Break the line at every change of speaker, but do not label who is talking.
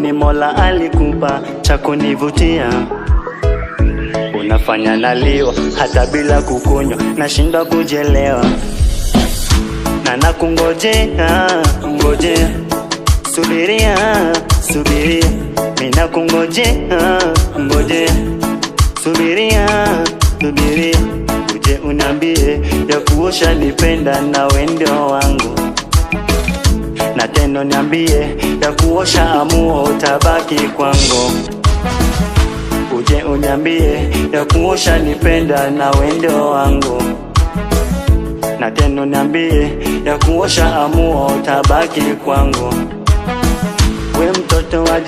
nini Mola alikupa cha kunivutia? Unafanya naliwa hata bila kukunywa, nashindwa kujelewa. Na nakungojea, ngojea, subiria, subiria. Mina kungojea, ngojea, subiria, subiria. Uje uniambie ya kuosha nipenda na wendo wangu. Na tena niambie ya kuosha amua utabaki kwangu. Uje uniambie ya kuosha nipenda na wendo wangu. Na tena niambie ya kuosha amua utabaki kwangu. We mtoto wa